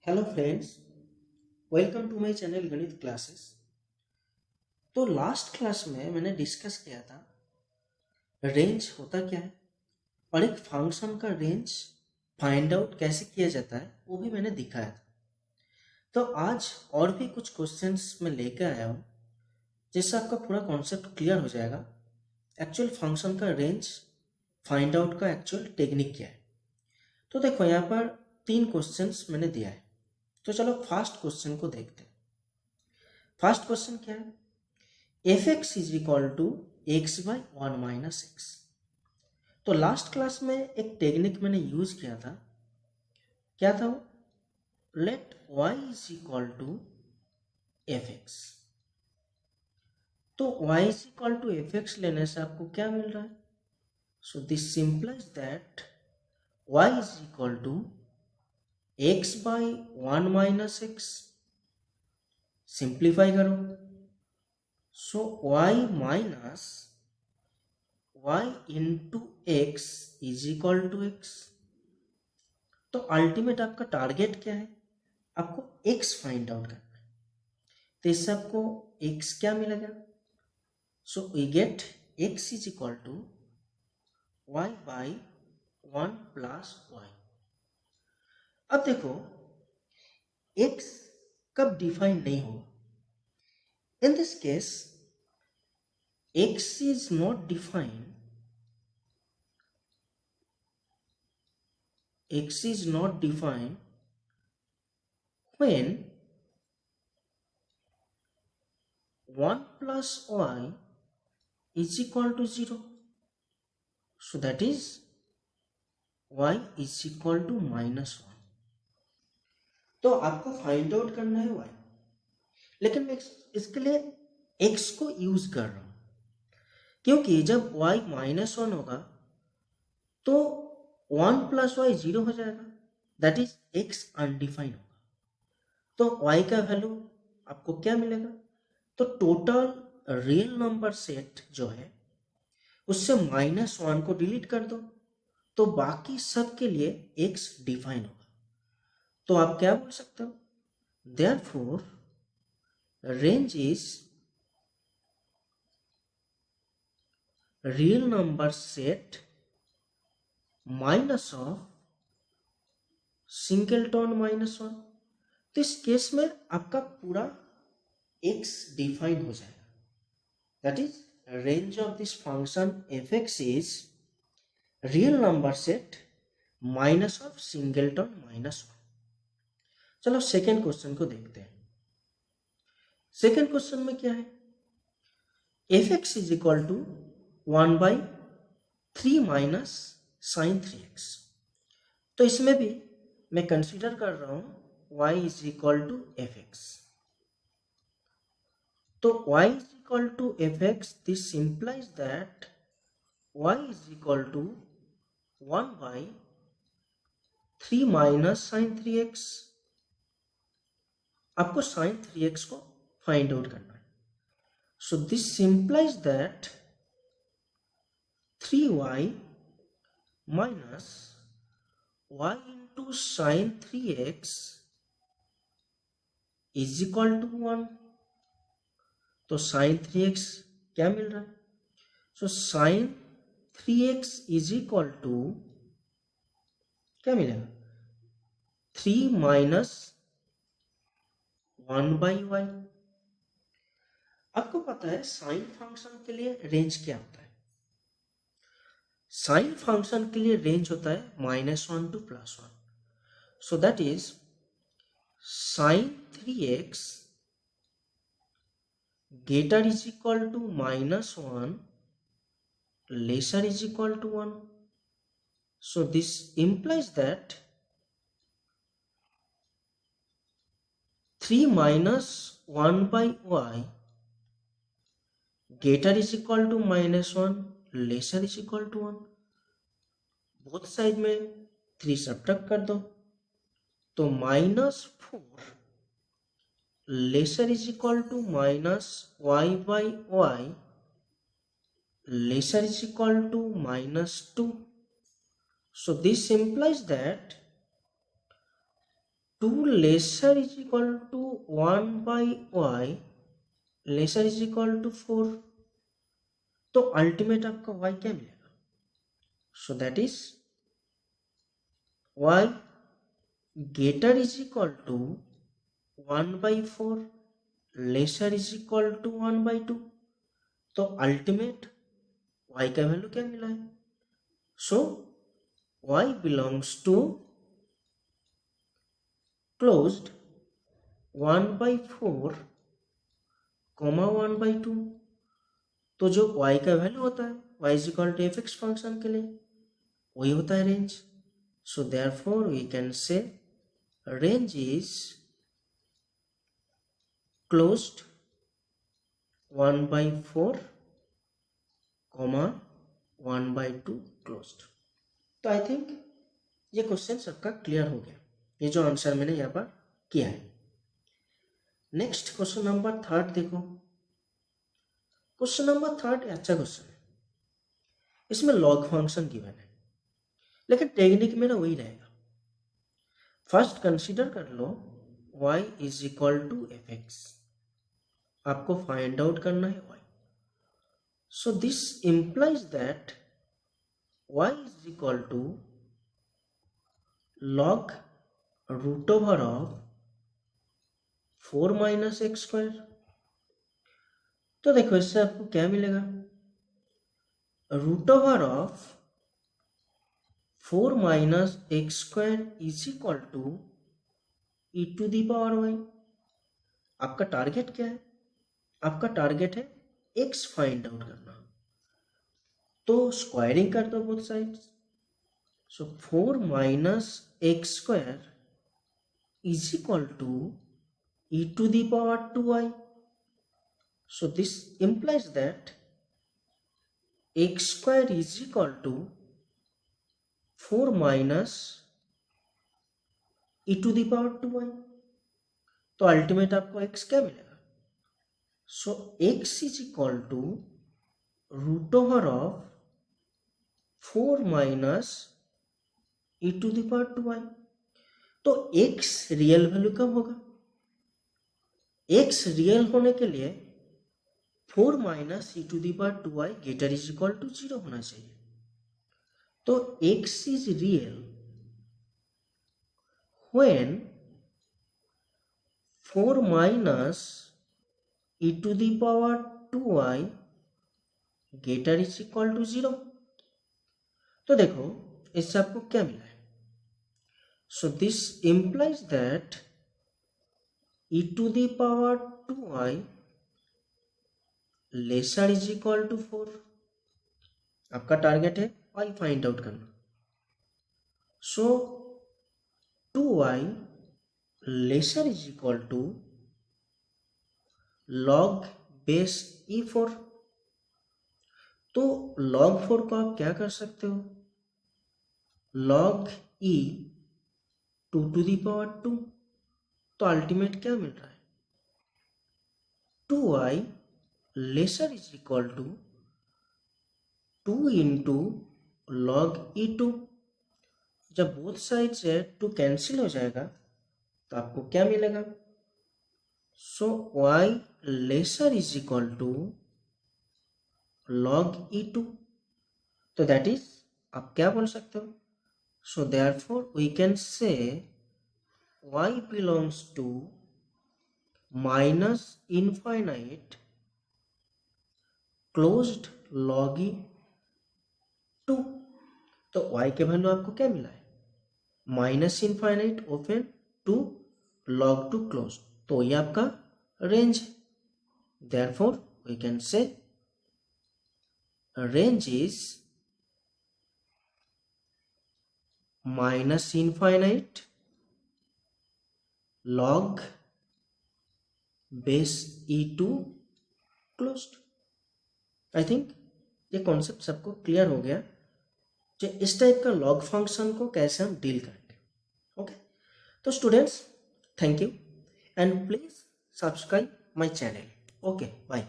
Hello friends, welcome to my channel Ganit classes. तो last class में मैंने डिस्कस किया था रेंज होता क्या है और एक फंक्शन का रेंज फाइंड आउट कैसे किया जाता है वो भी मैंने दिखाया था। तो आज और भी कुछ क्वेश्चंस मैं लेकर आया हूँ जिससे आपका पूरा कॉन्सेप्ट क्लियर हो जाएगा। एक्चुअल फंक्शन का रेंज फाइंड आउट का एक्चुअल टेक्निक क्या है। तो देखो यहाँ पर 3 क्वेश्चंस मैंने दिया है। तो चलो फर्स्ट क्वेश्चन को देखते हैं। फर्स्ट क्वेश्चन क्या है? F x is equal to x by one minus x. तो लास्ट क्लास में एक टेक्निक मैंने यूज किया था। क्या था वो? Let y is equal to f x. तो y is equal to f x लेने से आपको क्या मिल रहा है? So this simplifies that y is equal to x by one minus x. Simplify करो। So y minus y into x is equal to x. तो अल्टीमेट आपका टारगेट क्या है? आपको x फाइंड आउट करना है। तो इससे आपको x क्या मिलेगा? So we get x is equal to y by one plus y. अब देखो x कब डिफाइन नहीं होगा? In this case x is not defined, x is not defined when 1 plus y is equal to 0. So that is y is equal to minus 1. तो आपको find out करना है y, लेकिन मैं इसके लिए x को यूज कर रहा हूं क्योंकि जब y माइनस 1 होगा तो 1 प्लस वाई 0 हो जाएगा। दैट इज x अनडिफाइंड होगा। तो y का वैल्यू आपको क्या मिलेगा? तो टोटल रियल नंबर सेट जो है उससे माइनस 1 को डिलीट कर दो तो बाकी सब के लिए x डिफाइन होगा। तो आप क्या बोल सकते हो? Therefore range is real number set minus of singleton minus 1। तो इस केस में आपका पूरा x डिफाइन हो जाएगा। That is range of this function F x is real number set minus of singleton minus 1। चलो सेकेंड क्वेश्चन को देखते हैं। सेकेंड क्वेश्चन में क्या है? F x is equal to 1 by 3 minus sine 3x। तो इसमें भी मैं कंसीडर कर रहा हूं y is equal to f x. तो y is equal to f x, this implies that y is equal to 1 by 3 minus sine 3x। आपको sine 3x को फाइंड आउट करना है। So this implies that 3y minus y into sine 3x is equal to 1। तो sine 3x क्या मिल रहा है? So sine 3x is equal to क्या मिलेगा? 3 माइनस 1 बाई वाई। आपको पता है साइन फंक्शन के लिए रेंज क्या होता है? साइन फंक्शन के लिए रेंज होता है -1 to +1। So that is sine 3x greater is equal to -1 lesser is equal to 1. So this implies that 3 minus 1 by y greater is equal to -1 lesser is equal to 1. Both side में 3 subtract कर दो तो -4 lesser is equal to minus y by y lesser is equal to -2. So this implies that 2 lesser is equal to 1 by y lesser is equal to 4, तो ultimate आपका y क्या मिलेगा? So that is y greater is equal to 1 by 4 lesser is equal to 1 by 2, तो ultimate y का value क्या मिला है? So y belongs to closed 1 by 4 comma 1 by 2, तो जो y का वैल्यू होता है y is equal to f x function के लिए वही होता है range. So therefore we can say range is closed 1 by 4 comma 1 by 2 closed. तो आई थिंक ये क्वेश्चन सबका क्लियर हो गया, ये जो आंसर मैंने यहाँ पर किया है. नेक्स्ट क्वेश्चन नंबर 3 देखो. क्वेश्चन नंबर 3 अच्छा क्वेश्चन है. इसमें लॉग फंक्शन गिवन है, लेकिन टेक्निक में ना वही रहेगा. फर्स्ट कंसीडर कर लो y is equal to f x, आपको फाइंड आउट करना है y. So this implies that y is equal to log root over of 4 minus x square. तो देखो इससे आपको क्या मिलेगा? Root over of 4 minus x square is equal to e to the power y. आपका target क्या है? आपका टारगेट है x फाइंड आउट करना, तो स्क्वायरिंग कर दो both sides. So 4 minus x square is equal to e to the power 2y. So this implies that x square is equal to 4 minus e to the power 2y. तो ultimate आपको x क्या मिलेगा? So x is equal to root over of 4 minus e to the power 2y. तो x real value कब होगा? x real होने के लिए 4 minus e to the power 2y greater is equal to 0 होना चाहिए. तो x is real when 4 minus e to the power 2y greater is equal to 0. तो देखो इससे आपको क्या मिला है? So this implies that e to the power 2y lesser is equal to 4. आपका टारगेट है y फाइंड आउट करना. So 2y lesser is equal to log base e4. तो log 4 को आप क्या कर सकते हो? log e 2 to the power 2. तो अल्टीमेट क्या मिल रहा है? 2y lesser is equal to 2 into log e2. जब बोथ साइड से 2 कैंसिल हो जाएगा तो आपको क्या मिलेगा? So y lesser is equal to log e2. तो दैट इज आप क्या बोल सकते हो? So therefore we can say y belongs to minus infinite closed log e2. तो y के वैल्यू आपको क्या मिला है? Minus infinite open to log two close. तो ये आपका रेंज है. Therefore we can say range is minus infinite log base e2 closed. I think ये कॉन्सेप्ट सबको क्लियर हो गया जो इस टाइप का लॉग फंक्शन को कैसे हम डील करेंगे. ओके, तो students thank you and please subscribe my channel. Okay, bye.